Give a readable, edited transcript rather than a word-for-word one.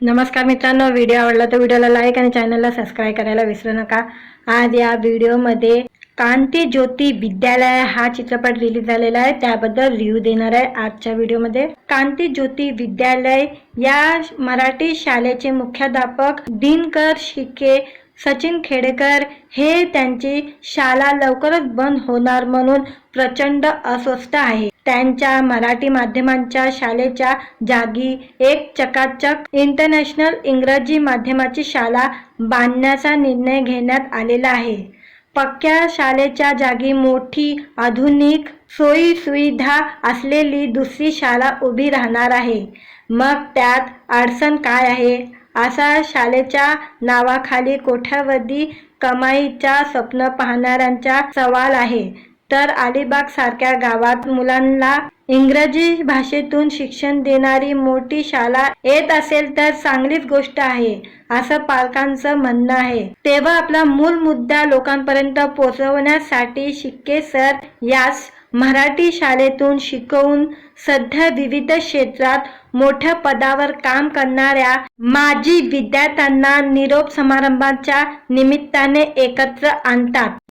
नमस्कार मित्रांनो, व्हिडिओ आवडला तर व्हिडिओला लाईक आणि चॅनलला सबस्क्राईब करायला विसरू नका। आज या व्हिडिओमध्ये कांती ज्योती विद्यालय हा चित्रपट रिलीज झालेला आहे, त्याबद्दल रिव्ह्यू देणार आहे आजच्या व्हिडिओमध्ये। कांती ज्योती विद्यालय या मराठी शाळेचे मुख्याध्यापक दिनकर शिके सचिन खेडेकर हे त्यांची शाळा लवकरच बंद होणार म्हणून प्रचंड अस्वस्थ आहे। त्यांच्या मराठी माध्यमांच्या शाळेच्या जागी एक चकाचक इंटरनॅशनल इंग्रजी माध्यमाची शाळा बांधण्याचा निर्णय घेण्यात आलेला आहे। पक्क्या शाळेच्या जागी मोठी आधुनिक सोयी सुविधा असलेली दुसरी शाळा उभी राहणार आहे। मग त्यात अडचण काय आहे? असा शाळेच्या नावाखाली कोट्यावधी कमाईचा स्वप्न पाहणाऱ्यांचा सवाल आहे। तर अलिबाग सारख्या गावात मुलांना इंग्रजी भाषेतून शिक्षण देणारी मोठी शाळा येत असेल तर चांगलीच गोष्ट आहे, असं पालकांचं म्हणणं आहे। तेव्हा आपला मूळ मुद्दा लोकांपर्यंत पोहोचवण्यासाठी शिके सर यास मराठी शाळेतून शिकवून सध्या विविध क्षेत्रात मोठ्या पदावर काम करणाऱ्या माजी विद्यार्थ्यांना निरोप समारंभाच्या निमित्ताने एकत्र आणतात।